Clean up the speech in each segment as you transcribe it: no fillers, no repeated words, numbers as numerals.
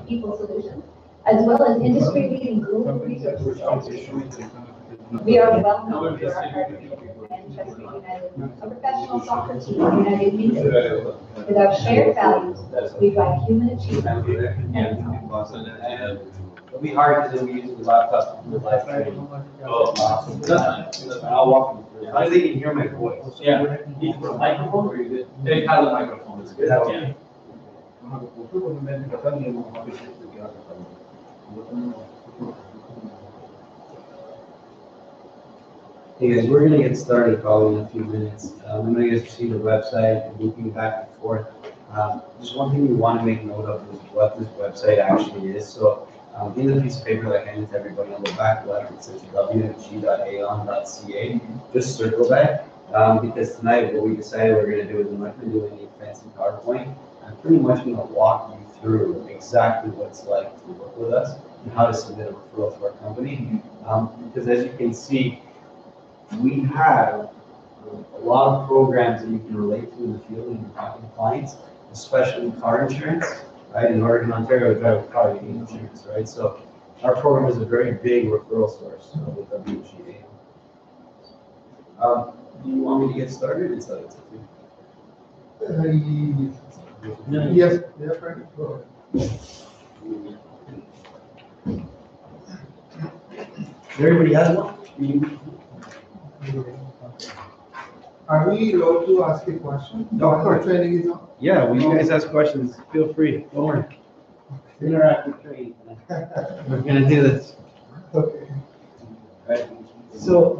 people solutions, as well as industry-leading global resources. We are well known for our partnership with Manchester United, a professional soccer team in the United Kingdom. With our shared values, we drive human achievement and it'll be hard because we use the laptop to do live training. I'll walk you through. I think you can hear my voice. Yeah. You can put a microphone or you good? They have a microphone. It's good. Yeah. Hey guys, we're gonna get started probably in a few minutes. I know you guys see the website, looking back and forth. Just one thing we want to make note of is what this website actually is. So in the piece of paper that I handed to everybody on the back left, it says wg.aon.ca. Just circle that because tonight what we decided we're gonna do is I'm not gonna do any fancy PowerPoint. I'm pretty much gonna walk you through exactly what it's like to work with us and how to submit a referral to our company. Because as you can see, we have a lot of programs that you can relate to in the field when you're talking to clients, especially car insurance, right? In Oregon, Ontario, we drive a car, you need insurance, right? So our program is a very big referral source with WGA. Do you want me to get started? It's up to you. Yes, right. Everybody has one? Are we allowed to ask a question? No, of course. Training is on. Yeah, when you guys ask questions, feel free. Don't worry. Interactive training. We're gonna do this. Okay. Right. So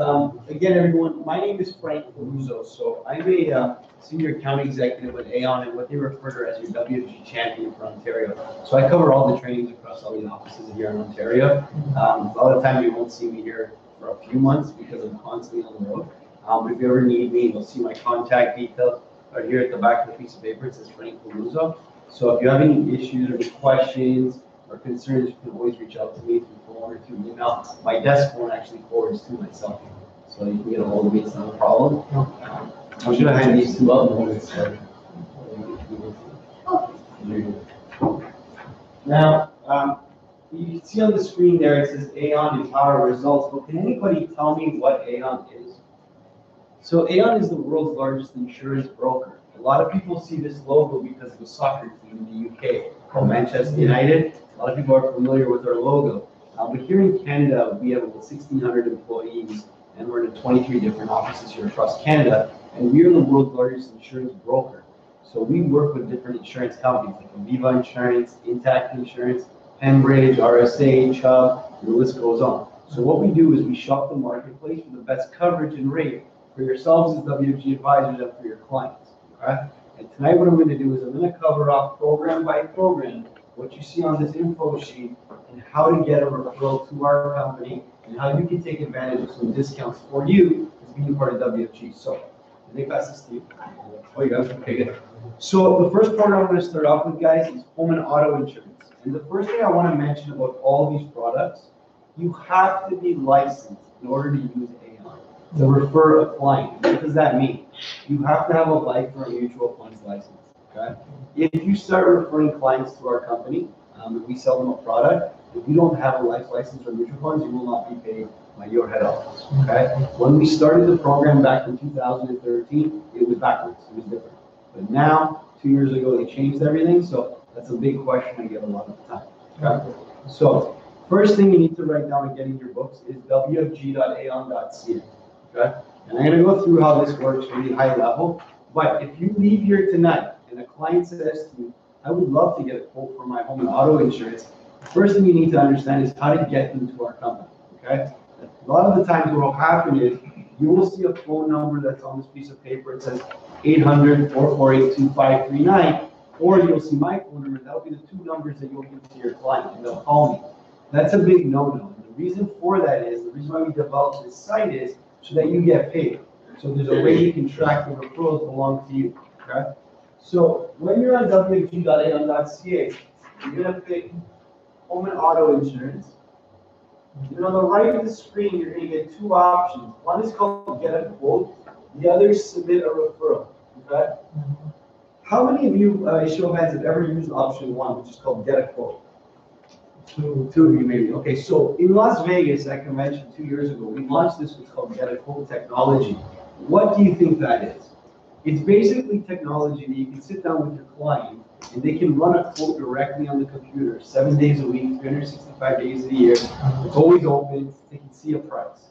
again, everyone, my name is Frank Caruso. So I'm a senior account executive with AON and what they refer to as your WFG champion for Ontario. So I cover all the trainings across all the offices here in Ontario. A lot of times you won't see me here for a few months because I'm constantly on the road. But if you ever need me, you'll see my contact details are here at the back of the piece of paper. It says Frank Caruso. So if you have any issues or any questions or concerns, you can always reach out to me through phone or through email. My desk phone actually forwards to myself, so you can get a hold of me. It's not a problem. I'm just gonna hand these two up and we'll get started. Now, you can see on the screen there it says AON Empower Results. But can anybody tell me what AON is? So AON is the world's largest insurance broker. A lot of people see this logo because of a soccer team in the UK called Manchester United. A lot of people are familiar with our logo. But here in Canada, we have about 1,600 employees, and we're in 23 different offices here across Canada. And we are the world's largest insurance broker. So we work with different insurance companies like Aviva Insurance, Intact Insurance, Pembridge, RSA, Chubb, and the list goes on. So what we do is we shop the marketplace for the best coverage and rate for yourselves as WFG advisors and for your clients. Okay? And tonight what I'm going to do is I'm going to cover off program by program what you see on this info sheet and how to get a referral to our company and how you can take advantage of some discounts for you as being part of WFG. So, I think that's this to you. Oh, you guys? Okay, good. So the first program I'm going to start off with, guys, is home and auto insurance. And the first thing I want to mention about all these products, you have to be licensed in order to use AON to refer a client. What does that mean? You have to have a life or a mutual funds license. Okay? If you start referring clients to our company, if we sell them a product, if you don't have a life license or mutual funds, you will not be paid by your head office. Okay? When we started the program back in 2013, it was backwards. It was different. But now, 2 years ago, they changed everything. So that's a big question I get a lot of the time. Okay? So first thing you need to write down and get in your books is wfg.aon.ca. Okay? And I'm going to go through how this works really high level. But if you leave here tonight and a client says to you, I would love to get a quote for my home and auto insurance, the first thing you need to understand is how to get them to our company. Okay? A lot of the times what will happen is you will see a phone number that's on this piece of paper. It says 800-448-2539, or you'll see my phone number. That'll be the two numbers that you'll give to your client, and they'll call me. That's a big no-no. And the reason for that is, the reason why we developed this site is so that you get paid. So there's a way you can track the referrals belong to you. Okay? So when you're on wfg.aon.ca, you're going to pick home and auto insurance. And on the right of the screen, you're going to get two options. One is called get a quote. The other is submit a referral. Okay? How many of you, show of hands, have ever used option one, which is called get a quote? Two of you maybe. Okay, so in Las Vegas at convention 2 years ago, we launched this what's called Get a Quote technology. What do you think that is? It's basically technology that you can sit down with your client and they can run a quote directly on the computer 7 days a week, 365 days a year. It's always open. They can see a price.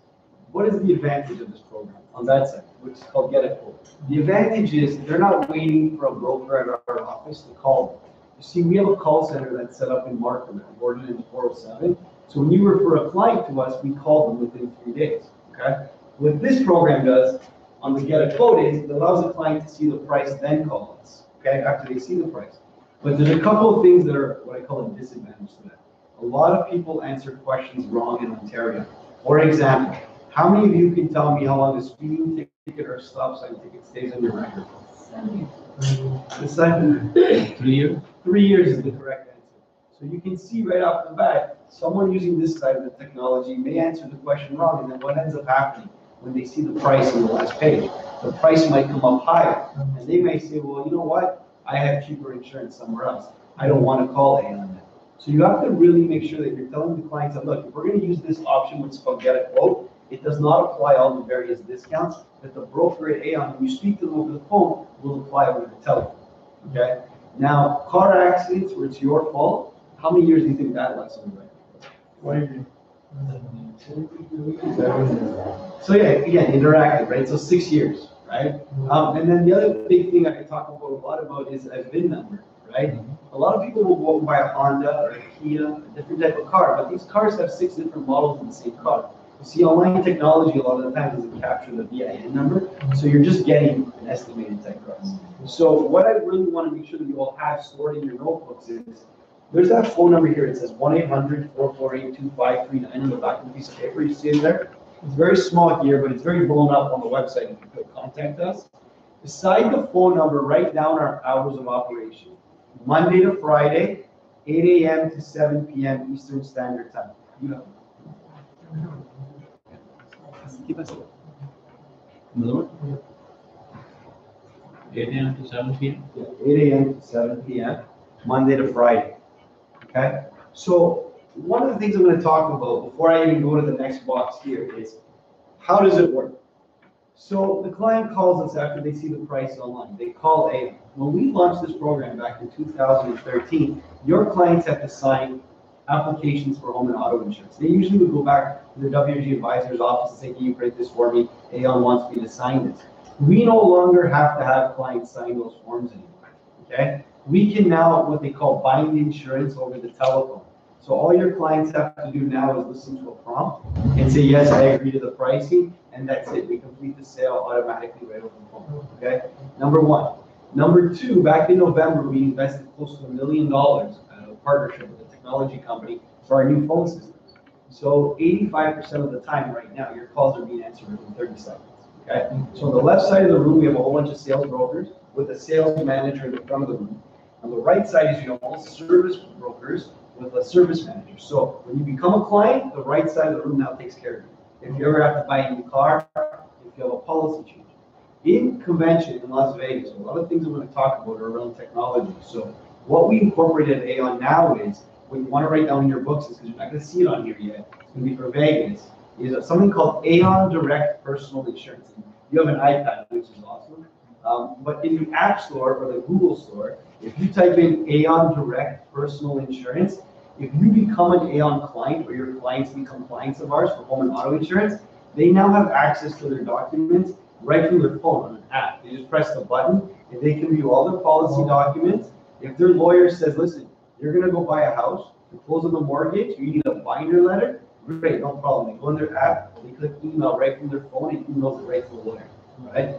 What is the advantage of this program on that side, which is called Get a Quote? The advantage is they're not waiting for a broker at our office to call them. You see, we have a call center that's set up in Markham, Gordon and 407. So when you refer a client to us, we call them within 3 days, okay? What this program does on the Get a Quote is it allows the client to see the price, then call us, okay, after they see the price. But there's a couple of things that are what I call a disadvantage to that. A lot of people answer questions wrong in Ontario. For example, how many of you can tell me how long a speeding ticket or a stop sign ticket stays on your record? 3 years? 3 years is the correct answer. So you can see right off the bat, someone using this side of the technology may answer the question wrong, and then what ends up happening when they see the price on the last page? The price might come up higher, and they may say, well, you know what? I have cheaper insurance somewhere else. I don't want to call AON now. So you have to really make sure that you're telling the clients that, look, if we're going to use this option, which is called Get a Quote, it does not apply all the various discounts that the broker at AON, when you speak to them over the phone, will apply over the telephone, okay? Now, car accidents where it's your fault, how many years do you think that lasts on the record? So yeah, again, interactive, right? So 6 years, right? And then the other big thing I talk about a lot about is a VIN number, right? A lot of people will go and buy a Honda or a Kia, a different type of car, but these cars have 6 different models in the same car. You see, online technology a lot of the times doesn't capture the VIN number, so you're just getting an estimated type price. So what I really want to make sure that you all have stored in your notebooks is, there's that phone number here. It says 1-800-448-2539 on the back of the piece of paper. You see it there? It's very small here, but it's very blown up on the website if you could contact us. Beside the phone number, write down our hours of operation. Monday to Friday, 8 a.m. to 7 p.m. Eastern Standard Time. You know. Another one? 8 a.m. to 7 p.m.? Yeah, 8 a.m. to 7 p.m. Monday to Friday. Okay? So one of the things I'm going to talk about before I even go to the next box here is, how does it work? So the client calls us after they see the price online. They call AON. When we launched this program back in 2013, your clients have to sign applications for home and auto insurance. They usually would go back to the WG advisor's office and say, can you print this for me? AON wants me to sign this. We no longer have to have clients sign those forms anymore, okay? We can now, what they call bind insurance over the telephone. So all your clients have to do now is listen to a prompt and say, yes, I agree to the pricing, and that's it. We complete the sale automatically right over the phone, okay? Number one. Number two, back in November, we invested close to $1 million in a partnership with a technology company for our new phone systems. So 85% of the time right now, your calls are being answered within 30 seconds, okay? So on the left side of the room, we have a whole bunch of sales brokers with a sales manager in the front of the room. On the right side is your service brokers with a service manager. So when you become a client, the right side of the room now takes care of you. If you ever have to buy a new car, if you have a policy change. In convention in Las Vegas, a lot of things I'm going to talk about are around technology. So what we incorporated at AON now is, what you want to write down in your books is, because you're not going to see it on here yet, it's going to be for Vegas, is something called AON Direct Personal Insurance. You have an iPad, which is awesome. But in the App Store or the Google Store, if you type in AON Direct Personal Insurance, if you become an AON client or your clients become clients of ours for home and auto insurance, they now have access to their documents right from their phone on an app. They just press the button and they can view all their policy documents. If their lawyer says, listen, you're going to go buy a house, to close on the mortgage, you need a binder letter, great, no problem. They go on their app, they click email right from their phone, and emails it right to the lawyer, right?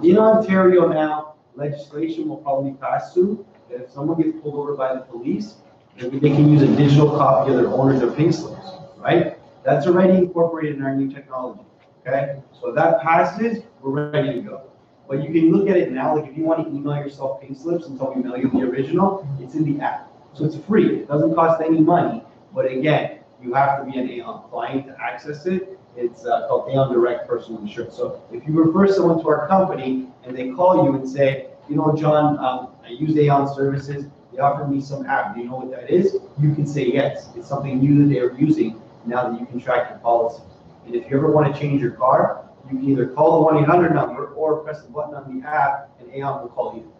In Ontario now, legislation will probably pass soon that if someone gets pulled over by the police, they can use a digital copy of their owner's or pay slips, right? That's already incorporated in our new technology, okay? So if that passes, we're ready to go. But you can look at it now, like if you want to email yourself pay slips until we mail you the original, it's in the app. So it's free, it doesn't cost any money, but again, you have to be an AON client to access it. It's called AON Direct Personal Insurance. So if you refer someone to our company and they call you and say, you know, John, I use AON services, they offered me some app. Do you know what that is? You can say yes. It's something new that they are using now that you can track your policies. And if you ever want to change your car, you can either call the 1-800 number or press the button on the app and AON will call you.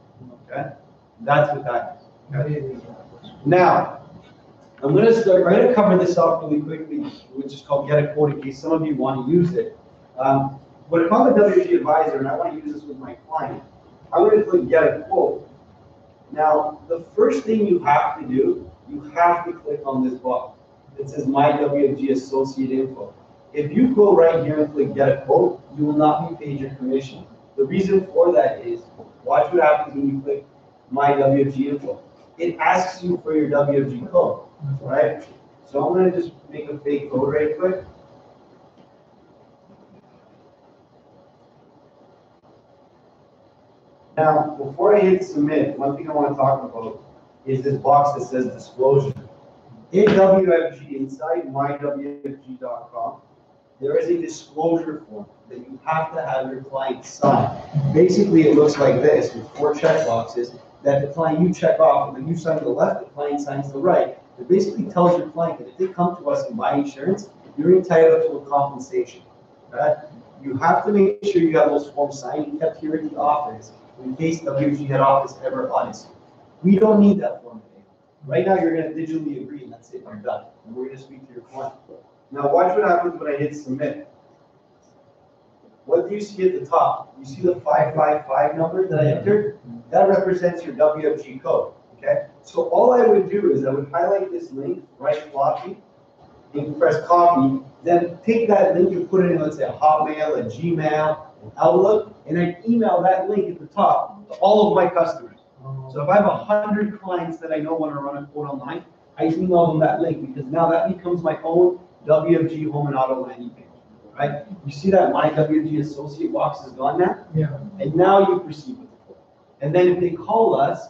Okay? That's what that is. Okay? Now, I'm going to cover this off really quickly, which is called Get a Quote in case some of you want to use it. But if I'm a WG advisor and I want to use this with my client, I'm going to click Get a Quote. Now, the first thing you have to do, you have to click on this box. It says My WG Associate Info. If you go right here and click Get a Quote, you will not be paid your commission. The reason for that is, watch what happens when you click My WG Info. It asks you for your WG code, right? So I'm going to just make a fake code right quick. Now, before I hit submit, one thing I want to talk about is this box that says disclosure. In WFG, inside mywfg.com, there is a disclosure form that you have to have your client sign. Basically, it looks like this with 4 check boxes that the client, you check off, and then you sign to the left, the client signs to the right. It basically tells your client that if they come to us and buy insurance, you're entitled to a compensation. Right? You have to make sure you have those forms signed and kept here at the office in case WFG head office ever audits you. We don't need that form today. Right now, you're going to digitally agree, and that's it, you're done. And we're going to speak to your client. Now, watch what happens when I hit submit. What do you see at the top? You see the 555 number that I entered? That represents your WFG code, okay? So all I would do is I would highlight this link, right floppy, and press copy, then take that link and put it in, let's say, a Hotmail, a Gmail, an Outlook, and I email that link at the top to all of my customers. So if I have 100 clients that I know want to run a quote online, I email them that link because now that becomes my own WFG home and auto landing page, right? You see that My WFG Associate box is gone now? Yeah. And now you proceed with the quote. And then if they call us,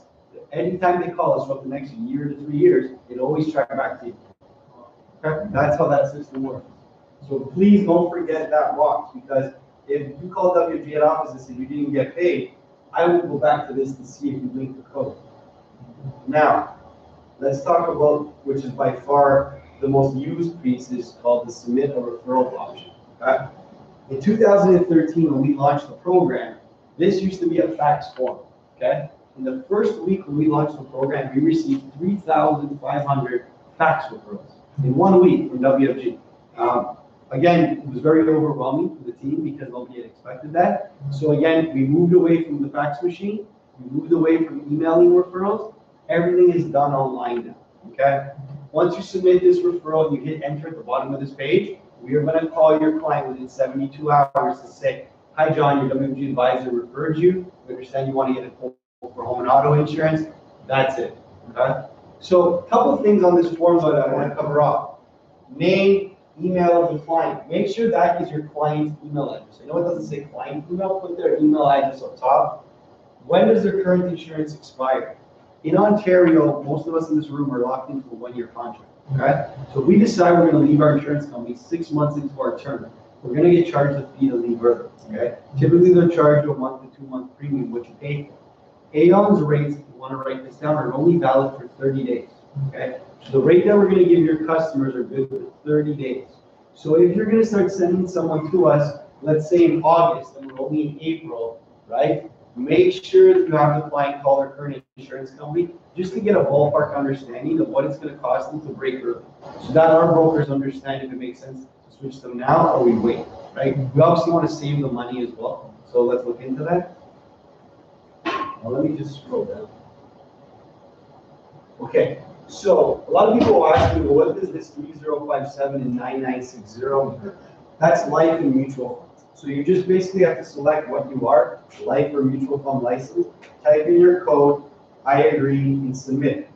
anytime they call us for the next year to 3 years, it always track back to you. Okay? That's how that system works. So please don't forget that box because if you call WFG at office and say you didn't get paid, I will go back to this to see if you linked the code. Now, let's talk about, which is by far the most used piece, is called the submit a referral option. Okay? In 2013, when we launched the program, this used to be a fax form. Okay? In the first week when we launched the program, we received 3,500 fax referrals in 1 week from WFG. Again, it was very overwhelming for the team because nobody had expected that. So again, we moved away from the fax machine. We moved away from emailing referrals. Everything is done online now, okay? Once you submit this referral, you hit enter at the bottom of this page. We are going to call your client within 72 hours to say, hi, John, your WFG advisor referred you. We understand you want to get a quote for home and auto insurance. That's it, okay? So a couple of things on this form that I want to cover off. Name, email of the client. Make sure that is your client's email address. I know it doesn't say client email, put their email address up top. When does their current insurance expire? In Ontario, most of us in this room are locked into a 1-year contract, okay? So if we decide we're going to leave our insurance company 6 months into our term, we're going to get charged a fee to leave early, okay? Typically, they'll charge you a 1 to 2 month premium, what you pay for. AON's rates, if you want to write this down, are only valid for 30 days, okay? So the rate that we're going to give your customers are good for 30 days. So if you're going to start sending someone to us, let's say in August, and we're only in April, right? Make sure that you have the client call their current insurance company just to get a ballpark understanding of what it's going to cost them to break early. So that our brokers understand if it makes sense to switch them now or we wait, right? We obviously want to save the money as well. So let's look into that. Now let me just scroll down. Okay. So a lot of people will ask me, well, what is this 3057 and 9960? That's life and mutual funds. So you just basically have to select what you are, life or mutual fund license, type in your code, I agree, and submit.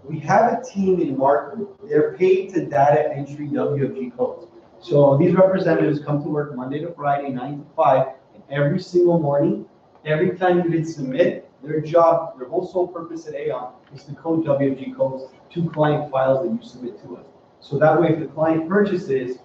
We have a team in Markham. They're paid to data entry WFG codes. So these representatives come to work Monday to Friday, 9 to 5, and every single morning, every time you hit submit, their job, their whole sole purpose at AON is to code WFG codes to client files that you submit to us. So that way, if the client purchases,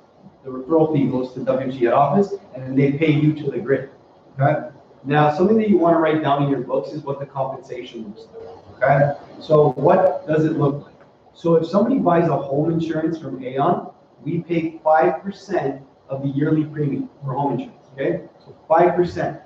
the referral fee goes to WFG at office, and then they pay you to the grid. Okay? Now, something that you want to write down in your books is what the compensation looks like, okay? So what does it look like? So if somebody buys a home insurance from AON, we pay 5% of the yearly premium for home insurance, okay? So 5%.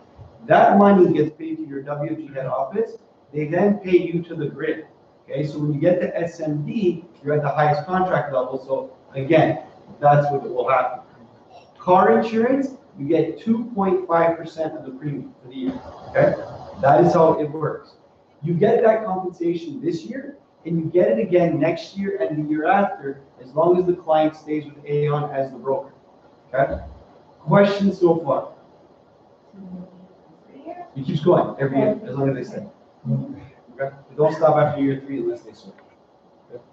That money gets paid to your WG head office. They then pay you to the grid, okay? So when you get to SMD, you're at the highest contract level. So again, that's what will happen. Car insurance, you get 2.5% of the premium for the year, okay? That is how it works. You get that compensation this year, and you get it again next year and the year after, as long as the client stays with AON as the broker, okay? Questions so far? It keeps going every year, as long as they stay. Okay? Don't stop after year 3 unless they switch. Okay?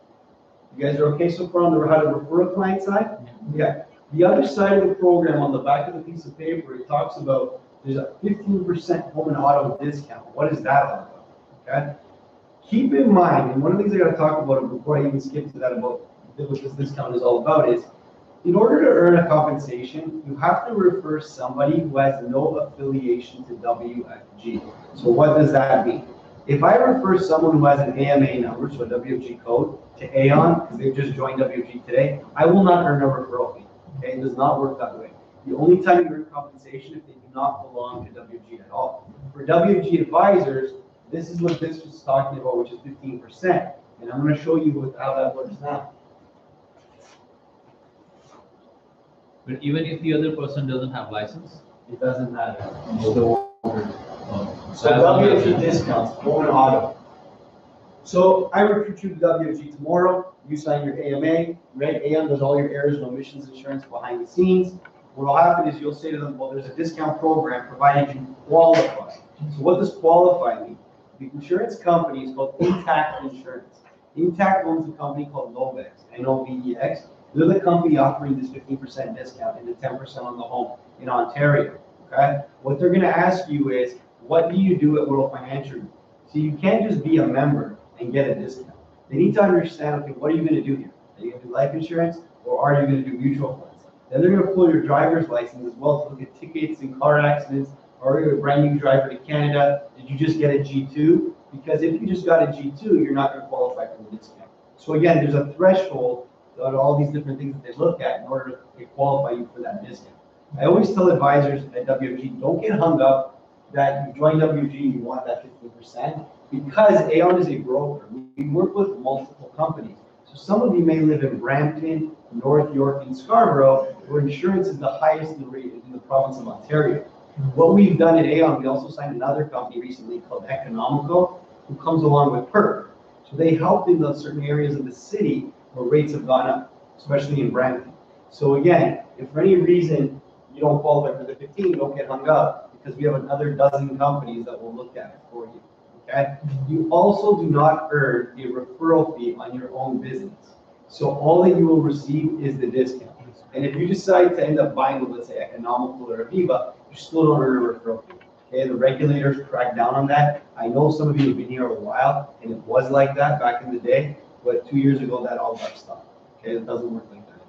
You guys are okay so far on the how to refer a client side? Yeah. The other side of the program, on the back of the piece of paper, it talks about there's a 15% home and auto discount. What is that all about? Okay? Keep in mind, and one of the things I got to talk about before I even skip to that about what this discount is all about is, in order to earn a compensation, you have to refer somebody who has no affiliation to WFG. So what does that mean? If I refer someone who has an AMA number, so a WFG code, to AON, because they've just joined WFG today, I will not earn a referral fee. Okay, it does not work that way. The only time you earn compensation if they do not belong to WFG at all. For WFG advisors, this is what this was talking about, which is 15%. And I'm going to show you how that works now. But even if the other person doesn't have license? It doesn't matter. So WFG discounts, home and auto. So I recruit you to WFG tomorrow. You sign your AMA, right? AON does all your errors and omissions insurance behind the scenes. What will happen is you'll say to them, well, there's a discount program provided you qualify. So what does qualify mean? The insurance company is called Intact Insurance. Intact owns a company called Novex, N-O-V-E-X. They're the company offering this 15% discount and the 10% on the home in Ontario, okay? What they're gonna ask you is, what do you do at World Financial Group? So you can't just be a member and get a discount. They need to understand, okay, what are you gonna do here? Are you gonna do life insurance, or are you gonna do mutual funds? Then they're gonna pull your driver's license as well to look at tickets and car accidents. Are you a brand new driver to Canada? Did you just get a G2? Because if you just got a G2, you're not gonna qualify for the discount. So again, there's a threshold on all these different things that they look at in order to qualify you for that discount. I always tell advisors at WFG, don't get hung up that you join WFG, you want that 15%, because AON is a broker. We work with multiple companies. So some of you may live in Brampton, North York, and Scarborough, where insurance is the highest in the province of Ontario. What we've done at AON, we also signed another company recently called Economical, who comes along with PERC. So they helped in those certain areas of the city where rates have gone up, especially in Brampton. So again, if for any reason you don't qualify for the 15, don't get hung up, because we have another dozen companies that will look at it for you, okay? You also do not earn a referral fee on your own business. So all that you will receive is the discount. And if you decide to end up buying with, let's say, Economical or Aviva, you still don't earn a referral fee. Okay, the regulators crack down on that. I know some of you have been here a while, and it was like that back in the day, but 2 years ago, that all got stopped. Okay, it doesn't work like that.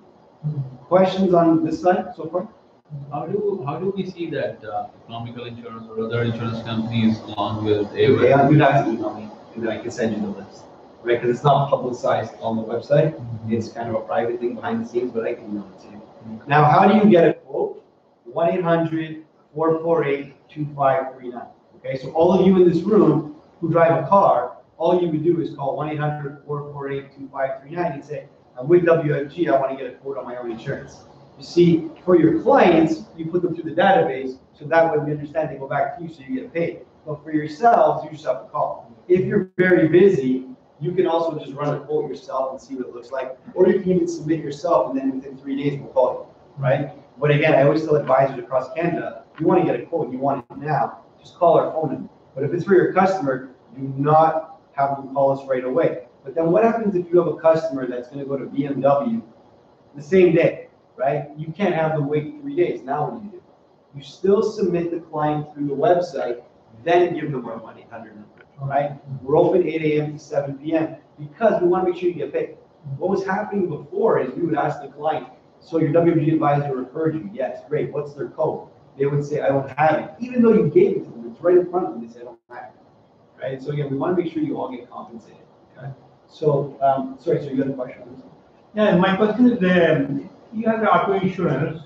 Questions on this side so far? How do we see that economical insurance or other insurance companies along with AON? Yeah, you'd have to email me, and then I can send you the list, right? Because it's not publicized on the website. It's kind of a private thing behind the scenes, but I can email it to you. Now, how do you get a quote? 1-800-448-2539. Okay, so all of you in this room who drive a car, all you would do is call 1-800-448-2539 and say, I'm with WFG, I want to get a quote on my own insurance. You see, for your clients, you put them through the database, so that way we understand they go back to you, so you get paid. But for yourselves, you just have to call. If you're very busy, you can also just run a quote yourself and see what it looks like, or you can even submit yourself, and then within 3 days we'll call you, right? But again, I always tell advisors across Canada, if you want to get a quote, you want it now, just call our phone number. But if it's for your customer, do not have them call us right away. But then what happens if you have a customer that's going to go to BMW the same day, right? You can't have them wait 3 days. Now what do you do? You still submit the client through the website, then give them our 1-800 number, right? We're open 8 a.m. to 7 p.m. because we want to make sure you get paid. What was happening before is we would ask the client, so your WFG advisor referred you. Yes, great. What's their code? They would say, I don't have it, even though you gave it to them right in front of them, they say, I don't have it, right? So again, we want to make sure you all get compensated, okay? So, sorry, so you had a question on this? Yeah, my question is, you have the auto insurance,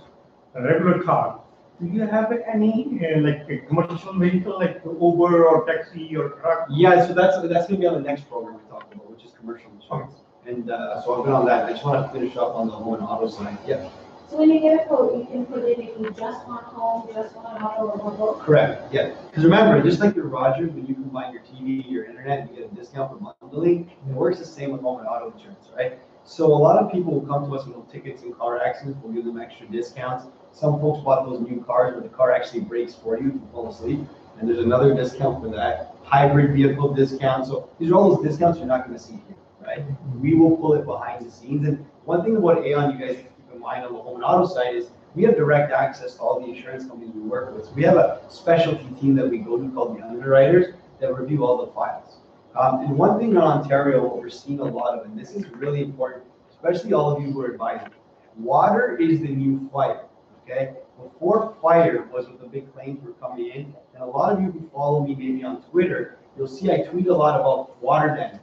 a regular car. Do you have any like a commercial vehicle like Uber or taxi or truck? Yeah, so that's going to be on the next program we talked about, which is commercial insurance. And so I've been on that. I just want to finish up on the home and auto side. Yeah. So when you get a quote, you can put in if you just want home, just want auto, or both? Correct, yeah. Because remember, just like your Rogers, when you combine your TV, your internet, you get a discount for bundling, it works the same with home and auto insurance, right? So a lot of people will come to us with tickets and car accidents, we'll give them extra discounts. Some folks bought those new cars where the car actually breaks for you if you fall asleep, and there's another discount for that. Hybrid vehicle discount, so these are all those discounts you're not gonna see here, right? We will pull it behind the scenes, and one thing about AON, you guys keep in mind on the home and auto side is we have direct access to all the insurance companies we work with. So we have a specialty team that we go to called the underwriters that review all the files. And one thing in Ontario, what we're seeing a lot of, and this is really important, especially all of you who are advising, water is the new fire, okay? Before fire was with the big claims were coming in, and a lot of you who follow me maybe on Twitter, you'll see I tweet a lot about water damage.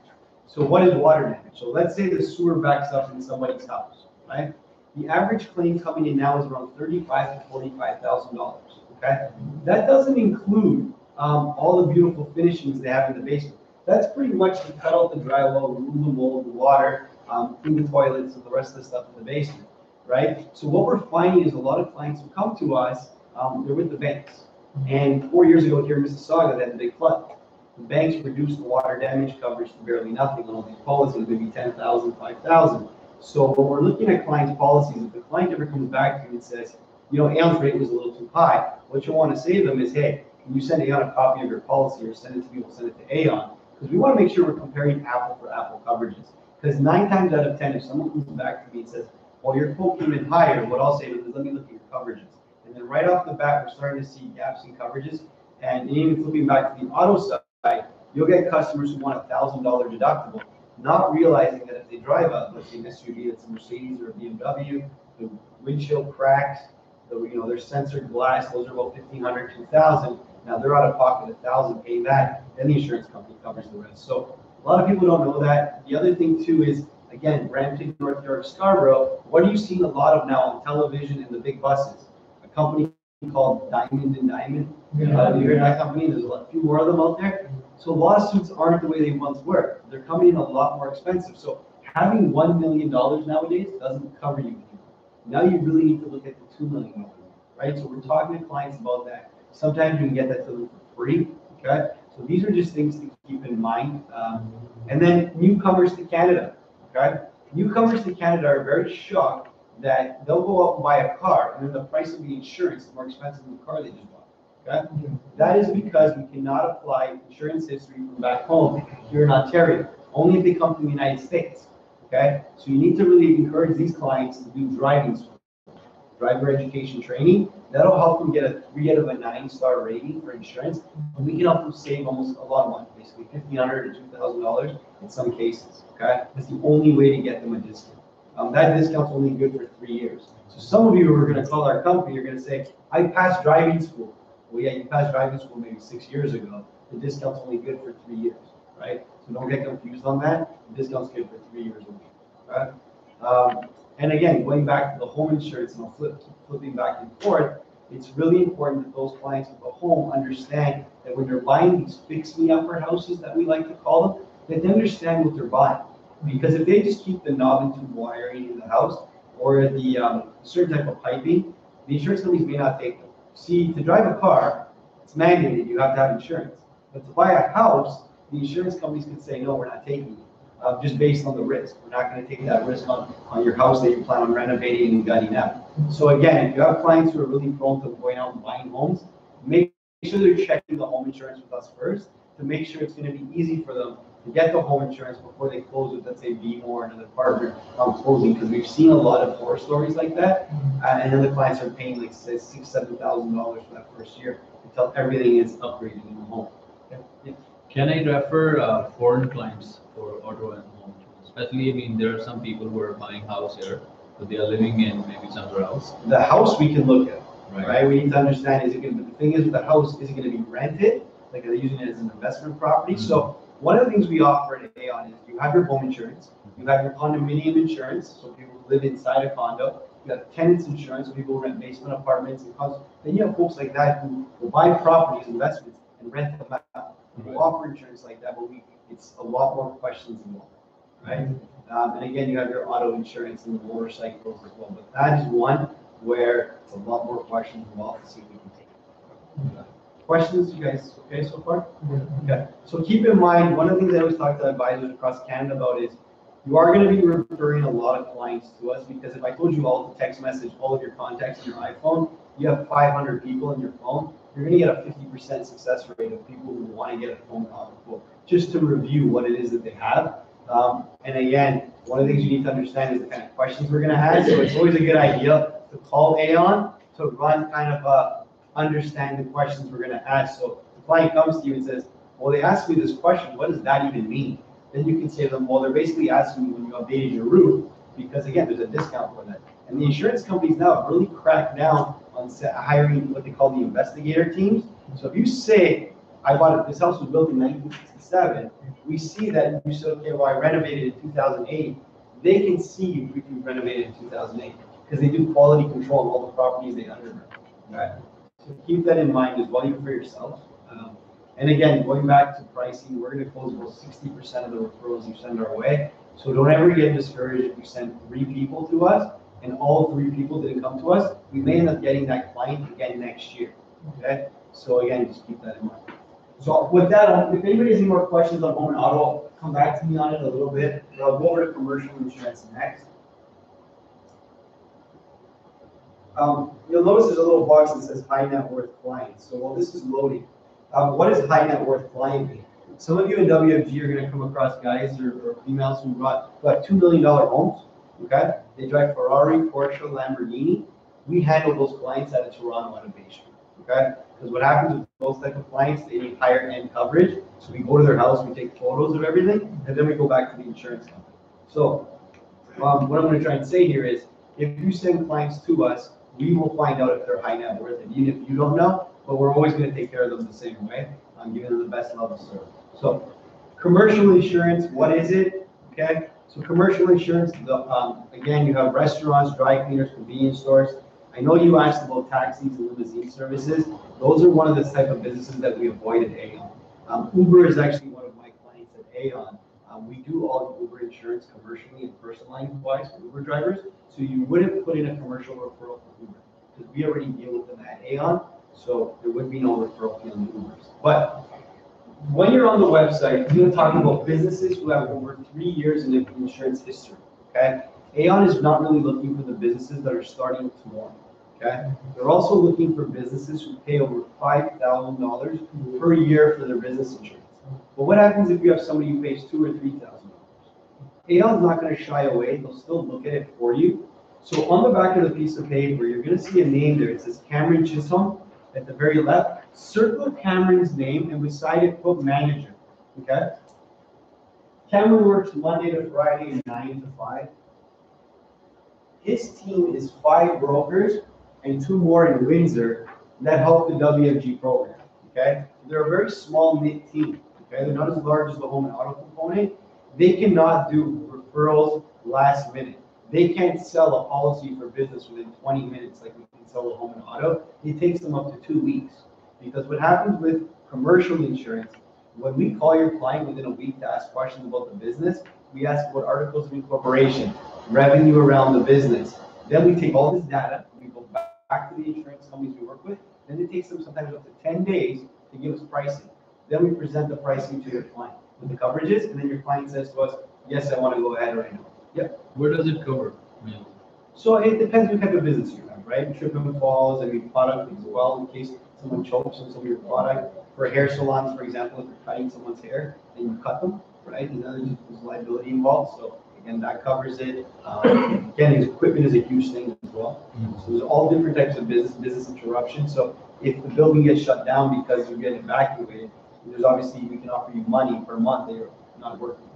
So what is water damage? So let's say the sewer backs up in somebody's house, right? The average claim coming in now is around $35,000 to $45,000, okay? That doesn't include all the beautiful finishings they have in the basement. That's pretty much to cut out the drywall, remove the mold, the water, clean the toilets, and the rest of the stuff in the basement, right? So what we're finding is a lot of clients who come to us, they're with the banks. And 4 years ago here in Mississauga, they had a big flood. The banks reduced the water damage coverage to barely nothing on all these policies, maybe 10,000, 5,000. So when we're looking at clients' policies, if the client ever comes back to you and says, you know, AON's rate was a little too high, what you want to say to them is, hey, can you send AON a copy of your policy or send it to me, we'll send it to AON. Because we want to make sure we're comparing apple for apple coverages. Because 9 times out of 10, if someone comes back to me and says, well, your quote came in higher, what I'll say to them is, let me look at your coverages. And then right off the bat, we're starting to see gaps in coverages. And even flipping back to the auto side, you'll get customers who want a $1,000 deductible, not realizing that if they drive a, let's say, an SUV that's a Mercedes or a BMW, the windshield cracks, their sensor glass, those are about $1,500, $2,000. Now they're out of pocket $1,000, paying that, then the insurance company covers the rest. So a lot of people don't know that. The other thing too is, again, Brampton, North York, Scarborough, what are you seeing a lot of now on television and the big buses? A company called Diamond and Diamond. You hear that company? There's a few more of them out there. So lawsuits aren't the way they once were. They're coming in a lot more expensive. So having $1 million nowadays doesn't cover you anymore. Now you really need to look at the $2 million, right? So we're talking to clients about that. Sometimes you can get that to them for free, okay? So these are just things to keep in mind. And then newcomers to Canada, okay? Newcomers to Canada are very shocked that they'll go out and buy a car, and then the price of the insurance is more expensive than the car they just bought, okay? That is because we cannot apply insurance history from back home here in Ontario, only if they come from the United States, okay? So you need to really encourage these clients to do driving school, driver education training. That'll help them get a 3 out of a 9-star rating for insurance, and we can help them save almost a lot of money, basically $1,500 to $2,000 in some cases, okay? That's the only way to get them a discount. That discount's only good for 3 years. So some of you who are going to call our company, you're going to say, I passed driving school. Well, yeah, you passed driving school maybe 6 years ago. The discount's only good for 3 years, right? So don't get confused on that. The discount's good for 3 years only, right? And again, going back to the home insurance, and I'll flipping back and forth, it's really important that those clients with a home understand that when they're buying these fix-me-upper houses that we like to call them, that they understand what they're buying. Because if they just keep the knob and tube wiring in the house or the certain type of piping, the insurance companies may not take them. See, to drive a car, it's mandated, you have to have insurance. But to buy a house, the insurance companies can say, no, we're not taking it, just based on the risk. We're not going to take that risk on your house that you plan on renovating and gutting out. So again, if you have clients who are really prone to going out and buying homes, make sure they're checking the home insurance with us first to make sure it's going to be easy for them to get the home insurance before they close with, let's say, BMO or another partner on closing, because we've seen a lot of horror stories like that, and then the clients are paying like say $6,000 to $7,000 for that first year until everything is upgraded in the home. Okay? Yeah. Can I refer foreign clients for auto and home? Especially, I mean, there are some people who are buying house here, but they are living in maybe somewhere else. The house we can look at. right? We need to understand, is it going to, the thing is with the house, is it going to be rented? Like, are they using it as an investment property? So one of the things we offer at AON is you have your home insurance, you have your condominium insurance, so people who live inside a condo, you have tenants insurance, so people who rent basement apartments and condos. Then you have folks like that who will buy properties, investments, and rent them out. We offer insurance like that, but it's a lot more questions involved, right? And again, you have your auto insurance and motorcycles as well, but that is one where it's a lot more questions involved to see if we can take it. Questions, you guys okay so far? Okay. So keep in mind, one of the things I always talk to advisors across Canada about is you are going to be referring a lot of clients to us, because if I told you all the text message, all of your contacts in your iPhone, you have 500 people in your phone, you're going to get a 50% success rate of people who want to get a phone call just to review what it is that they have. And again, one of the things you need to understand is the kind of questions we're going to have. So it's always a good idea to call AON to run kind of understand the questions we're going to ask. So the client comes to you and says, well, they asked me this question, what does that even mean? Then you can say to them, well, they're basically asking you when you updated your roof, because again, there's a discount for that. And the insurance companies now have really cracked down on hiring what they call the investigator teams. So if you say, I bought it, this house was built in 1967, we see that you said, okay, well, I renovated in 2008. They can see if you renovated in 2008, because they do quality control on all the properties they underwrite. Right? So keep that in mind as well, even for yourself. And again, going back to pricing, we're going to close about 60% of the referrals you send our way. So don't ever get discouraged if you send 3 people to us and all 3 people didn't come to us. We may end up getting that client again next year. Okay? So again, just keep that in mind. So with that, if anybody has any more questions on home and auto, come back to me on it a little bit. But I'll go over to commercial insurance next. You'll notice there's a little box that says high net worth clients. So while this is loading, what does high net worth client mean? Some of you in WFG are going to come across guys or females who got $2 million homes. Okay, they drive Ferrari, Porsche, Lamborghini. We handle those clients out of Toronto on a base. Okay, because what happens with those type of clients, they need higher end coverage. So we go to their house, we take photos of everything, and then we go back to the insurance company. So what I'm going to try and say here is, if you send clients to us, we will find out if they're high net worth, and even if you don't know, but we're always going to take care of them the same way. I'm giving them the best level of service. So commercial insurance, what is it? Okay, so commercial insurance, again, you have restaurants, dry cleaners, convenience stores. I know you asked about taxis and limousine services. Those are one of the type of businesses that we avoid at AON. Uber is actually one of my clients at AON. We do all Uber insurance commercially and personal line wise for Uber drivers. So you wouldn't put in a commercial referral for Uber, because we already deal with them at AON. So there would be no referral fee on the Ubers. But when you're on the website, you're talking about businesses who have over 3 years in insurance history. Okay, AON is not really looking for the businesses that are starting tomorrow. Okay, they're also looking for businesses who pay over $5,000 per year for their business insurance. But what happens if you have somebody who pays $2,000 or $3,000? AON's not going to shy away. They'll still look at it for you. So on the back of the piece of paper, you're going to see a name there. It says Cameron Chisholm. At the very left, circle Cameron's name, and beside it, put manager. Okay? Cameron works Monday to Friday, 9 to 5. His team is 5 brokers and 2 more in Windsor that help the WFG program. Okay? They're a very small knit team. Okay? They're not as large as the home and auto component. They cannot do referrals last minute. They can't sell a policy for business within 20 minutes like we can sell a home and auto. It takes them up to 2 weeks. Because what happens with commercial insurance, when we call your client within a week to ask questions about the business, we ask about articles of incorporation, revenue around the business. Then we take all this data, we go back to the insurance companies we work with, then it takes them sometimes up to 10 days to give us pricing. Then we present the pricing to your client with the coverages, and then your client says to us, yes, I want to go ahead right now. Yep. Where does it cover? So it depends what type of business you have, right? Trip and falls, product as well, in case someone chokes on some of your product. For hair salons, for example, if you're cutting someone's hair, then you cut them, right? And then there's liability involved. So again, that covers it. Again, equipment is a huge thing as well. So there's all different types of business interruption. So if the building gets shut down because you're getting evacuated, there's obviously, we can offer you money per month that you're not working.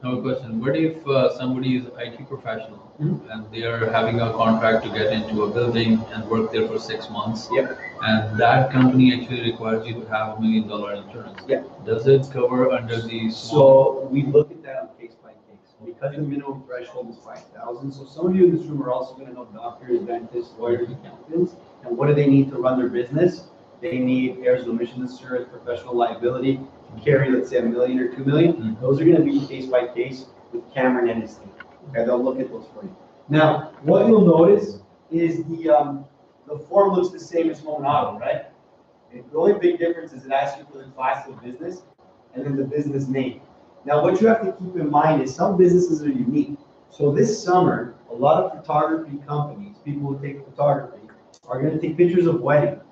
Now a question, what if somebody is IT professional Mhm. and they are having a contract to get into a building and work there for 6 months? Yep. And that company actually requires you to have $1 million insurance. Yeah. Does it cover under the small? So we look at that on case by case, because the minimum threshold is 5,000. So some of you in this room are also gonna know doctors, dentists, lawyers, accountants, and what do they need to run their business? They need errors and omissions insurance, professional liability, to carry, let's say, $1 million or $2 million. Mhm. Those are gonna be case by case with Cameron and his team. Okay, they'll look at those for you. Now, what you'll notice is the form looks the same as home and auto, right? The only big difference is it asks you for the class of business and then the business name. Now, what you have to keep in mind is some businesses are unique. So this summer, a lot of photography companies, people who take photography, are gonna take pictures of weddings.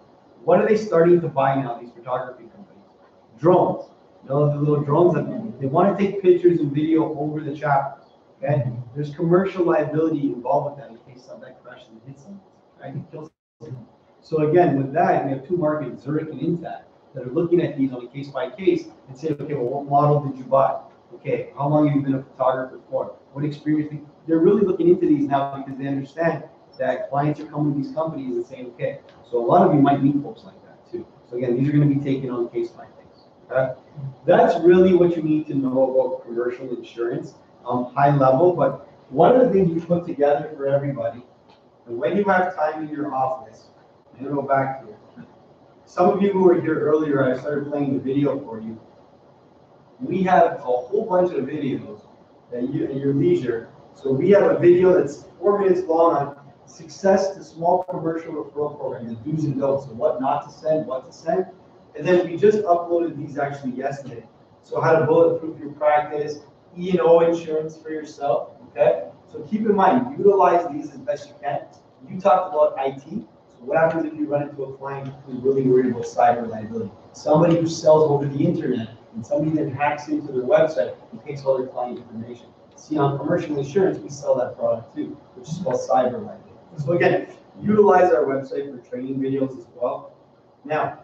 What are they starting to buy now, these photography companies? Drones. You know, the little drones that they wanna take pictures and video over the chapels, okay? There's commercial liability involved with that in case something crashes and hits someone, right? It kills someone. So again, with that, we have two markets, Zurich and Intact, that are looking at these on a case by case and say, okay, well, what model did you buy? Okay, how long have you been a photographer for? What experience? They're really looking into these now because they understand that clients are coming to these companies and saying, okay, so a lot of you might meet folks like that too. So again, these are going to be taken on case by case. Okay? That's really what you need to know about commercial insurance, high level. But one of the things we put together for everybody, and when you have time in your office, I'm going to go back here. Some of you who were here earlier, I started playing the video for you. We have a whole bunch of videos that you, at your leisure. So we have a video that's 4 minutes long on success to small commercial referral program, the do's and don'ts, so what not to send, what to send. And then we just uploaded these actually yesterday. So how to bulletproof your practice, E&O insurance for yourself, okay? So keep in mind, utilize these as best you can. You talked about IT. So what happens if you run into a client who's really worried about cyber liability? Somebody who sells over the internet and somebody that hacks into their website and takes all their client information. See, on commercial insurance, we sell that product too, which is called cyber liability. So again, utilize our website for training videos as well. Now,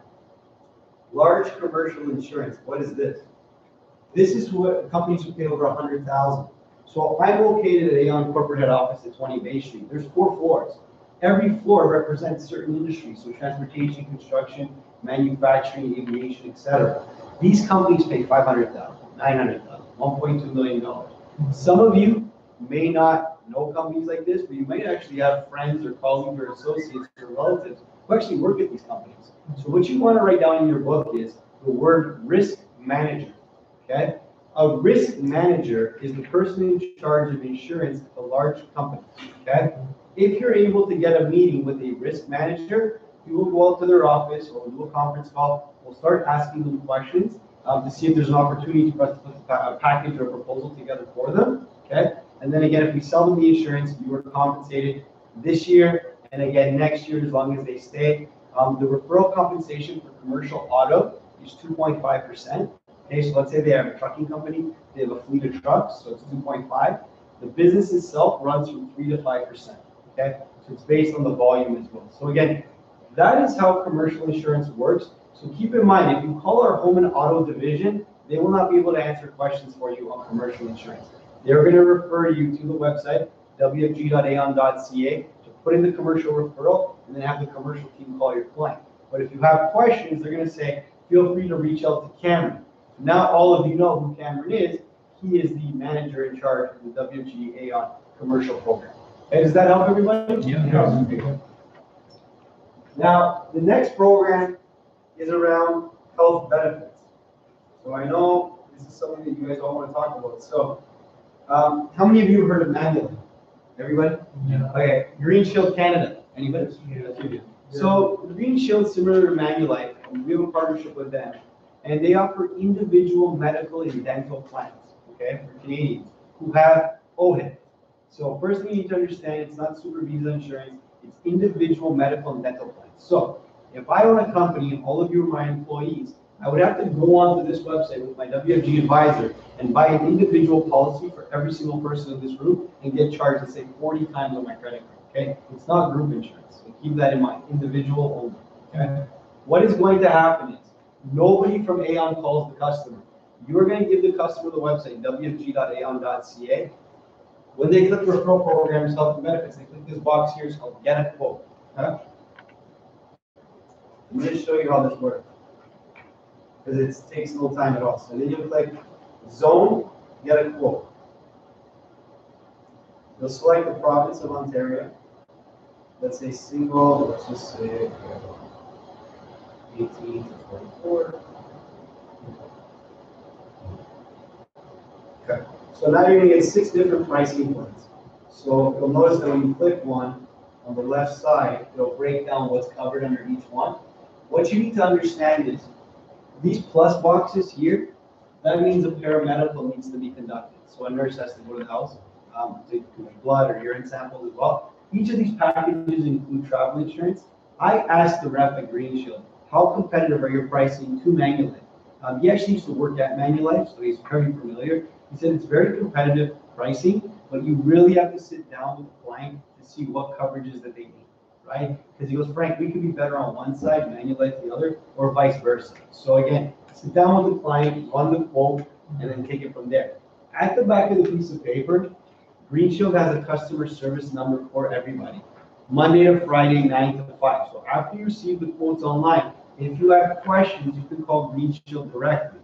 large commercial insurance, what is this? This is what companies who pay over 100,000. So I'm located at AON corporate head office at 20 Bay Street. There's 4 floors. Every floor represents certain industries, so transportation, construction, manufacturing, aviation, etc. These companies pay 500,000, 900,000, 1.2 million dollars. Some of you may not know companies like this, but you might actually have friends or colleagues or associates or relatives who actually work at these companies. So what you want to write down in your book is the word risk manager, okay? A risk manager is the person in charge of insurance at a large company, okay? If you're able to get a meeting with a risk manager, you will go out to their office or do a conference call. We'll start asking them questions to see if there's an opportunity for us to put a package or a proposal together for them, okay? And then again, if we sell them the insurance, you are compensated this year and again next year as long as they stay. The referral compensation for commercial auto is 2.5%. Okay, so let's say they have a trucking company, they have a fleet of trucks, so it's 2.5. The business itself runs from 3 to 5%. Okay, so it's based on the volume as well. So again, that is how commercial insurance works. So keep in mind, if you call our home and auto division, they will not be able to answer questions for you on commercial insurance. They're going to refer you to the website, wfg.aon.ca, to put in the commercial referral and then have the commercial team call your client. But if you have questions, they're going to say, feel free to reach out to Cameron. Now all of you know who Cameron is. He is the manager in charge of the WFG AON commercial program. Okay, does that help everybody? Yeah. Now, the next program is around health benefits. So I know this is something that you guys all want to talk about. So, how many of you have heard of Manulife? Everybody? Yeah. Okay, Green Shield Canada. Anybody? Yeah. So, Green Shield, similar to Manulife, we have a partnership with them, and they offer individual medical and dental plans, okay, for Canadians who have OHIP. So first thing you need to understand, it's not super visa insurance, it's individual medical and dental plans. So if I own a company and all of you are my employees, I would have to go onto this website with my WFG advisor and buy an individual policy for every single person in this room and get charged, let's say, 40 times on my credit card, okay? It's not group insurance, so keep that in mind, individual only, okay? What is going to happen is, nobody from AON calls the customer. You're going to give the customer the website, wfg.aon.ca. When they click referral programs, health and benefits, they click this box here, it's called get a quote. Okay? I'm going to show you how this works, because it takes no time at all. So then you click zone, get a quote. You'll select the province of Ontario. Let's say single, let's just say 18 to 44. Okay, so now you're going to get 6 different pricing points. So you'll notice that when you click one, on the left side, it'll break down what's covered under each one. What you need to understand is these plus boxes here, that means a paramedical needs to be conducted. So a nurse has to go to the house to do blood or urine samples as well. Each of these packages include travel insurance. I asked the rep at Green Shield, how competitive are your pricing to Manulife? He actually used to work at Manulife, so he's very familiar. He said it's very competitive pricing, but you really have to sit down with the client to see what coverages that they need, right? Because he goes, Frank, we could be better on one side, Manulife the other, or vice versa. So again, sit down with the client, run the quote, and then take it from there. At the back of the piece of paper, Green Shield has a customer service number for everybody. Monday to Friday, 9 to 5. So after you receive the quotes online, if you have questions, you can call Green Shield directly.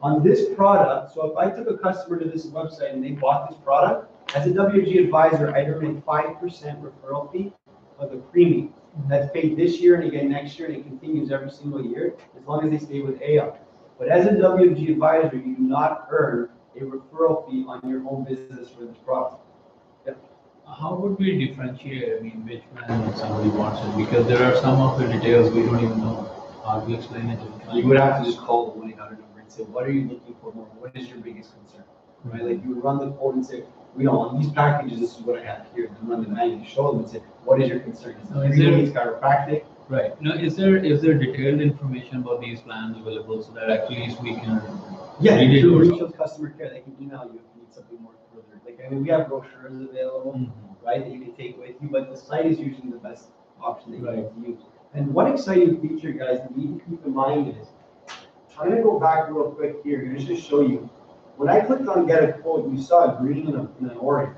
On this product, so if I took a customer to this website and they bought this product, as a WFG advisor, I earn a 5% referral fee of the premium. That's paid this year and again next year, and it continues every single year as long as they stay with AON. But as a WFG advisor, you do not earn a referral fee on your own business for this product. Yep. How would we differentiate, I mean, which plan somebody wants it? Because there are some of the details we don't even know. How to explain it to the client? You would have to just call the 1-800 number and say, what are you looking for more? What is your biggest concern? Right? Like you would run the quote and say, on these packages, this is what I have here. And run the manual, show them and say, what is your concern? Is it chiropractic? Right. Now, is there detailed information about these plans available so that at least we can read it through ourselves? Rachel's customer care, they can email you if you need something more further. Like, I mean, we have brochures available, right, that you can take with you, but the site is usually the best option that you need to use. And one exciting feature, guys, that you need to keep in mind is, I'm going to go back real quick here and just show you. When I clicked on get a quote, you saw a green and an orange.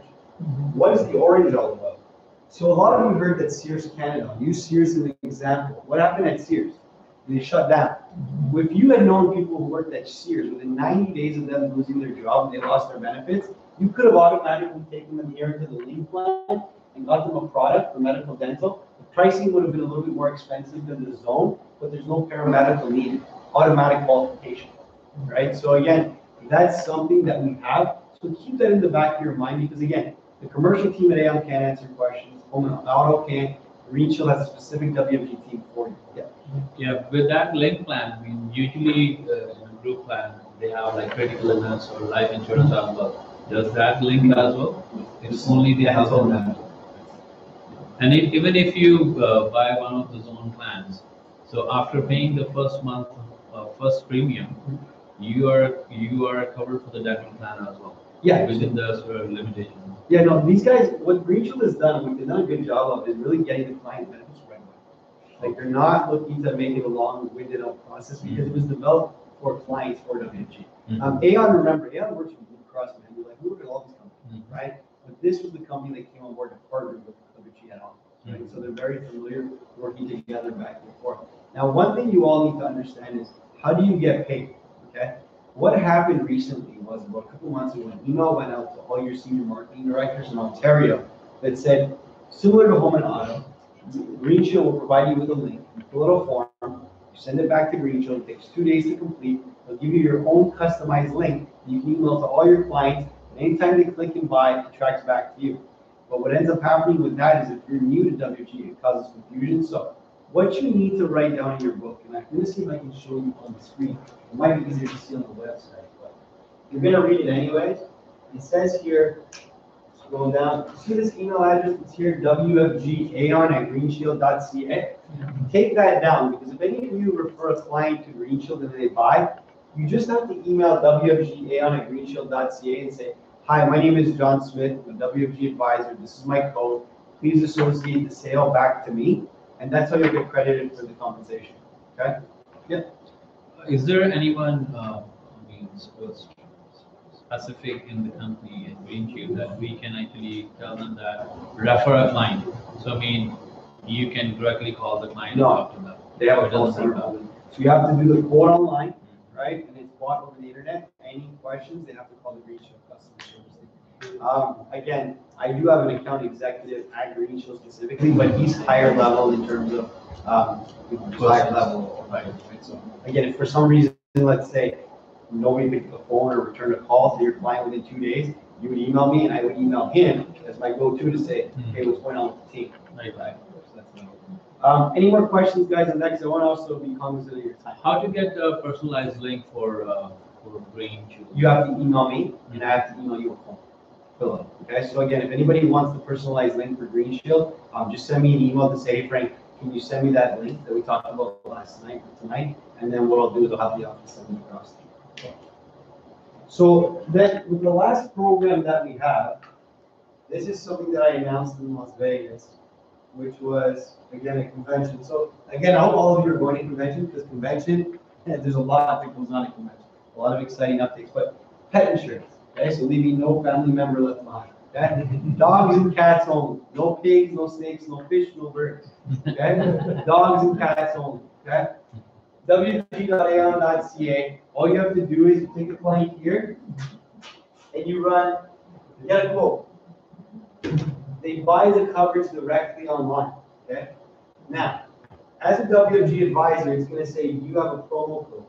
What is the orange all about? So a lot of you heard that Sears Canada, I'll use Sears as an example. What happened at Sears? They shut down. If you had known people who worked at Sears, within 90 days of them losing their job, they lost their benefits, you could have automatically taken them here into the lead plan and got them a product for medical dental. The pricing would have been a little bit more expensive than the zone, but there's no paramedical needed, automatic qualification, right? So again, that's something that we have. So keep that in the back of your mind because again, the commercial team at AON can't answer questions, home and auto can't, Green Shield has a specific WFG team for you. Yeah. Yeah, with that link plan, I mean, usually in a group plan, they have like critical illness or life insurance as well. Does that link as well? It's only the health and dental. And even if you buy one of the zone plans, so after paying the first month, first premium, you are covered for the dental plan as well. Yeah. Within the sort of limitations. Yeah, no, these guys, what Green Shield has done, what they've done a good job of, is really getting the client benefits right away. Like they're not looking to make it a long-winded process because it was developed for clients for WFG. AON, remember, AON works with Blue Cross and Manulife. We work with all these companies, right? But this was the company that came on board to partner with WFG at all, right? So they're very familiar working together back and forth. Now, one thing you all need to understand is how do you get paid, okay? What happened recently was about a couple months ago, an email went out to all your senior marketing directors in Ontario that said, similar to home and auto, Green Shield will provide you with a link. You fill out a form, you send it back to Green Shield, it takes 2 days to complete. They'll give you your own customized link that you can email to all your clients, and anytime they click and buy, it tracks back to you. But what ends up happening with that is if you're new to WFG, it causes confusion. So what you need to write down in your book, and I'm going to see if I can show you on the screen. It might be easier to see on the website, but you're going to read it anyways. It says here, scroll down, see this email address that's here, wfgaon@greenshield.ca. Take that down because if any of you refer a client to Green Shield and they buy, you just have to email wfgaon@greenshield.ca and say, hi, my name is John Smith, I'm a WFG advisor. This is my code. Please associate the sale back to me. And that's how you'll get credited for the compensation. Okay? Yeah. Is there anyone, something specific in the company in Green Shield that we can actually tell them that refer a client. So I mean, you can directly call the client and No. talk to them. They have a It call doesn't center. work out. So you have to do the quote online, right? And it's bought over the internet. Any questions, they have to call the Green Shield customer service team. Again, I do have an account executive at Green Shield specifically, but he's higher level in terms of, higher level. Right. So again, if for some reason, let's say, nobody picked the phone or returned a call to your client within 2 days, you would email me and I would email him as my go-to to say, hey, what's going on with the team? Right. So that's any more questions, guys? And next, I want to also be cognizant of your time. How to get a personalized link for Green Shield? You have to email me, and I have to email you a phone. Philip. Okay. So again, if anybody wants the personalized link for Green Shield, just send me an email to say, hey, Frank, can you send me that link that we talked about last night or tonight? And then what I'll do is I'll have the office send it across to you. So then, with the last program that we have, this is something that I announced in Las Vegas, which was, again, a convention. So again, I hope all of you are going to convention, because convention, there's a lot that goes on at convention. A lot of exciting updates, but pet insurance, okay? So leaving no family member left behind, okay? Dogs and cats only. No pigs, no snakes, no fish, no birds, okay? Dogs and cats only, okay? wg.aon.ca. All you have to do is you take a client here, and you get a quote. They buy the coverage directly online, okay? Now, as a WFG advisor, it's gonna say you have a promo code.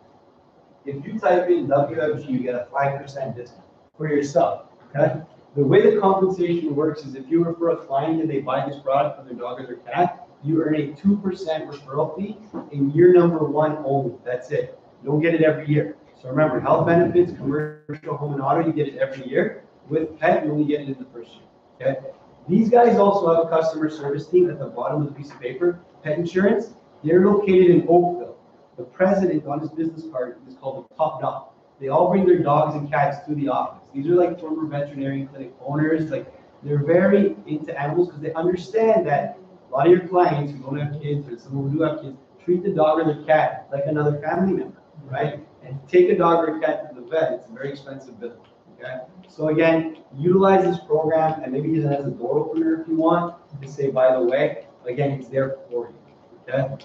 If you type in WFG, you get a 5% discount for yourself, okay? The way the compensation works is if you refer a client and they buy this product for their dog or their cat, you earn a 2% referral fee in year number 1 only. That's it. You don't get it every year. So remember, health benefits, commercial, home and auto, you get it every year. With pet, you only get it in the first year, okay? These guys also have a customer service team at the bottom of the piece of paper. Pet insurance, they're located in Oakville. The president on his business card is called the Top Dog. They all bring their dogs and cats to the office. These are like former veterinary clinic owners. Like, they're very into animals because they understand that a lot of your clients who don't have kids or some who do have kids treat the dog or the cat like another family member, right? And take a dog or a cat to the vet, it's a very expensive bill. Okay. So again, utilize this program and maybe use it as a door opener if you want to say, by the way, again, it's there for you. Okay.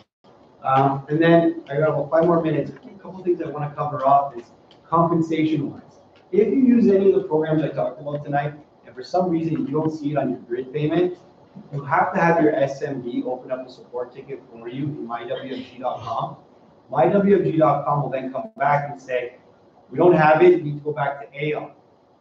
And then I got about 5 more minutes. A couple things I want to cover off is compensation wise. If you use any of the programs I talked about tonight, and for some reason you don't see it on your grid payment, you have to have your SMB open up a support ticket for you in mywfg.com. Mywfg.com will then come back and say, we don't have it, you need to go back to AON.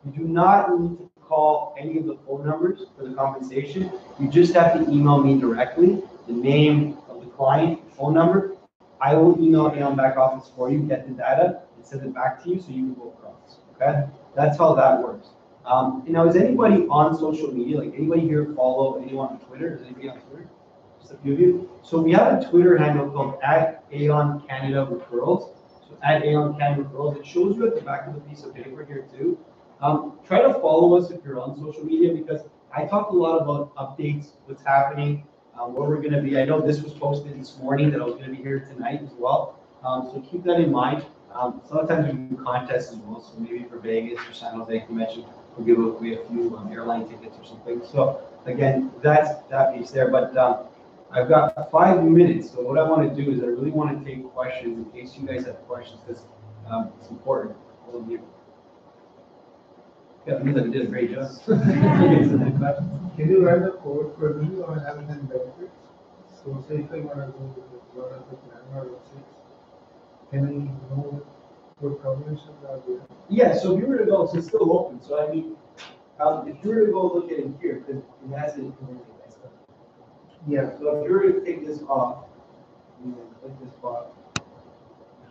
You do not need to call any of the phone numbers for the compensation. You just have to email me directly, the name of the client, phone number. I will email AON back office for you, get the data, and send it back to you so you can go across. Okay? That's how that works. Now, is anybody on social media? Like, anybody here follow anyone on Twitter? Is anybody on Twitter? Just a few of you. So we have a Twitter handle called @AON Canada Referrals. So @AON Canada Referrals. It shows you at the back of the piece of paper here too. Try to follow us if you're on social media, because I talked a lot about updates, what's happening, where we're going to be. I know this was posted this morning that I was going to be here tonight as well. So keep that in mind. Sometimes we do contests as well. So maybe for Vegas or San Jose Convention, we'll give away a few airline tickets or something. So again, that's that piece there. But I've got 5 minutes. So what I want to do is I really want to take questions in case you guys have questions, because it's important. All of you. Yeah, you did a great job. Can you write a code for me on health and benefits? So say if I want to go with one of the plan or 6, can I know what combinations are there? Yeah, so if you were to go, so it's still open. So I mean, if you were to go look at it here, because it has it. Yeah. So if you were to take this off, click this box.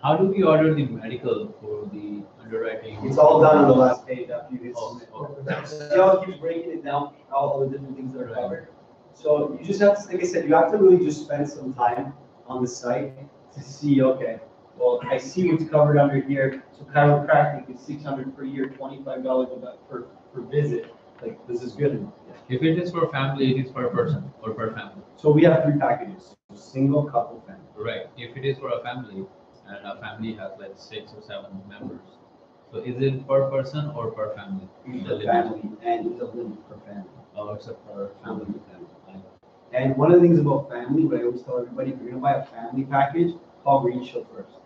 How do we order the medical for the underwriting? It's all done on the last page after you hit Oh, submit. See how it keeps breaking it down, all the different things that are covered. So you just have to, like I said, you have to really just spend some time on the site to see, okay, well, I see what's covered under here. So chiropractic is $600 per year, $25 per visit. Like, this is good enough. If it is for family, it is per person or per family. So we have 3 packages: single, couple, family. Right. If it is for a family, and a family has like 6 or 7 members, So is it per person or per family? Per family, and it's a limit per family. Oh, it's a per family. And one of the things about family, what I always tell everybody, if you're gonna buy a family package, call Green Shield first.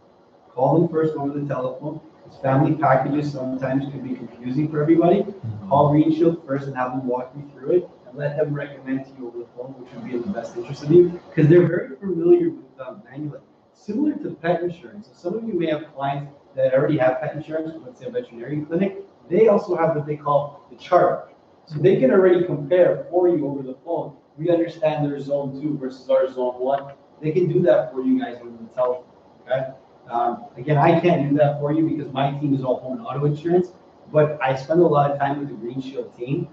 Call them first over the telephone. Because family packages sometimes can be confusing for everybody. Call Green Shield first and have them walk you through it, and let them recommend to you over the phone, which would be in the best interest of you, because they're very familiar with Manulife. Similar to pet insurance. So some of you may have clients that already have pet insurance, let's say a veterinary clinic. They also have what they call the chart. So they can already compare for you over the phone. We understand their zone 2 versus our zone 1. They can do that for you guys over the telephone, okay? Again, I can't do that for you because my team is all home and auto insurance, but I spend a lot of time with the Green Shield team,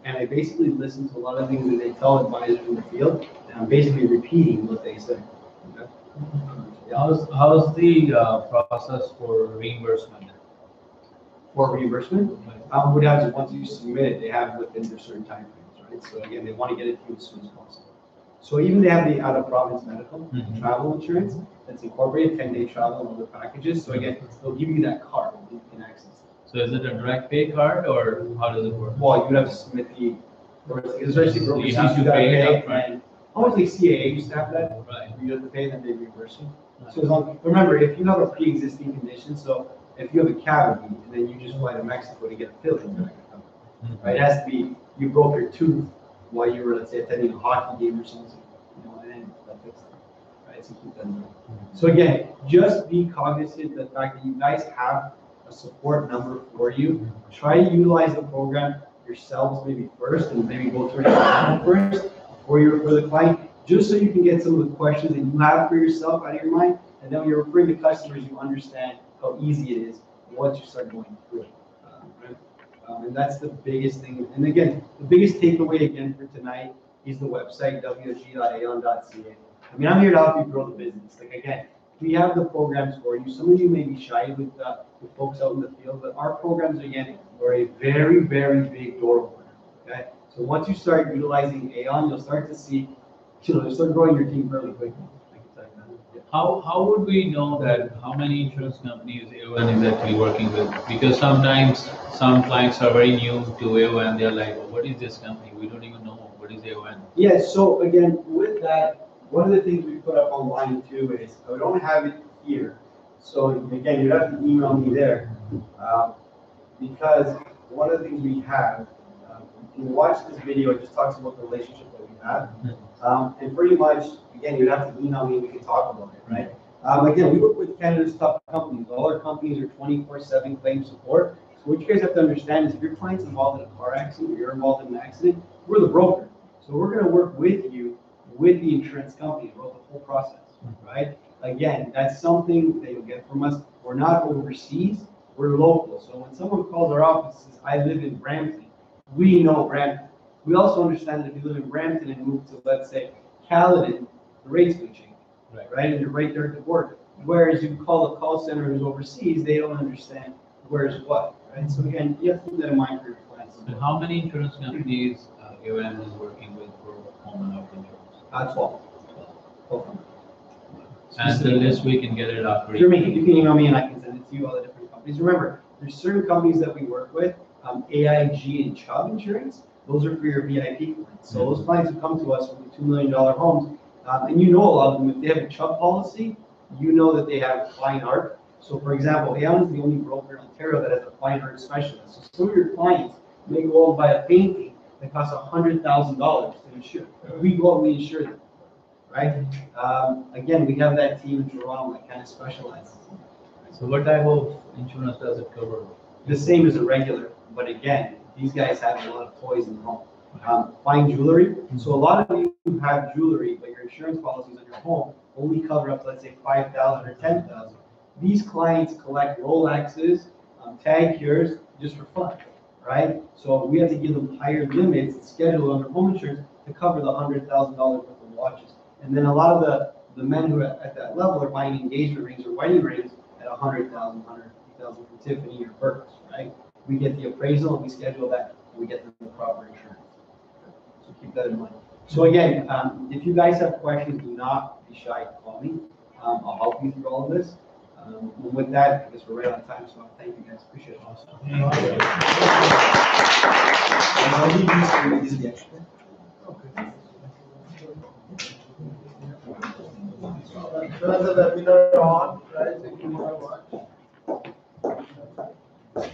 and I basically listen to a lot of things that they tell advisors in the field, and I'm basically repeating what they say. Okay? How's the process for reimbursement? For reimbursement, what happens is once you submit it, they have within their certain time frames, right? So again, they want to get it to you as soon as possible. So even they have the out-of-province medical travel insurance that's incorporated 10-day travel and other packages. So again, they'll give you that card that you can access it. So is it a direct pay card or how does it work? Well, you would have to submit the, especially for You overseas, have to you gotta pay it pay. upfront. And almost like CAA used to have that. Right. You have to pay, then they reimburse you. So as long, remember, if you have a pre-existing condition, so if you have a cavity and then you just fly to Mexico to get a filling, you're not gonna cover it, right? It has to be, you broke your tooth while you were, let's say, attending a hockey game or something, you know, and then that fixed it, right? So keep that in mind. So again, just be cognizant of the fact that you guys have a support number for you. Try to utilize the program yourselves maybe first, and maybe go through it first before you refer the client, just so you can get some of the questions that you have for yourself out of your mind, and then when you're referring to customers, you understand how easy it is once you start going through it. Right? And that's the biggest thing. And again, the biggest takeaway again for tonight is the website, wg.aon.ca. I mean, I'm here to help you grow the business. Like again, we have the programs for you. Some of you may be shy with folks out in the field, but our programs, again, are a very, very big door opener. Okay? So once you start utilizing AON, you'll start to see, you'll start growing your team fairly quickly. How would we know that how many insurance companies AON is actually working with? Because sometimes some clients are very new to AON. They're like, oh, what is this company? We don't even know what is AON. Yeah, so again, with that, one of the things we put up online too is, I don't have it here. So again, you have to email me there. Because one of the things we have, if you watch this video, it just talks about the relationship that we have. And pretty much, again, you'd have to email me and we can talk about it, right? Again, we work with Canada's top companies. All our companies are 24/7 claim support. So what you guys have to understand is if your client's involved in a car accident or you're involved in an accident, we're the broker. So we're going to work with you, with the insurance company throughout the whole process, right? Again, that's something that you'll get from us. We're not overseas, we're local. So when someone calls our office and says, I live in Brampton, we know Brampton. We also understand that if you live in Brampton and move to, let's say, Caledon, the rates will change, right? And you're right there at the border. Whereas you call a call center who's overseas, they don't understand where's what, right? So again, you have to keep that in mind for your clients. And how many insurance companies AON is working with for home and auto insurance? 12. 12. And the list we can get it after. You can email me and I can send it to you, all the different companies. Remember, there's certain companies that we work with, AIG and Chubb Insurance. Those are for your VIP clients. So those clients who come to us with the $2 million homes, and you know a lot of them, if they have a Chubb policy, you know that they have fine art. So for example, AON is the only broker in Ontario that has a fine art specialist. So some of your clients may go out and buy a painting that costs $100,000 to insure. We go out and we insure them, right? Again, we have that team in Toronto that kind of specializes. So what type of insurance does it cover? The same as a regular, but again, these guys have a lot of toys in the home. Fine jewelry. So a lot of you have jewelry, but your insurance policies on your home only cover up, let's say, 5,000 or 10,000. These clients collect Rolexes, Tag Heuers, just for fun, right? So we have to give them higher limits and schedule under home insurance to cover the $100,000 worth of watches. And then a lot of the men who are at that level are buying engagement rings or wedding rings at $100,000, $150,000 from Tiffany or Birks, right? We get the appraisal and we schedule that, and we get them the proper insurance. So keep that in mind. So again, if you guys have questions, do not be shy to call me. I'll help you through all of this. With that, I guess we're right on time, so thank you guys, appreciate it. And I'll leave these for you, these are the extra. So the webinar on, right? If you want to watch.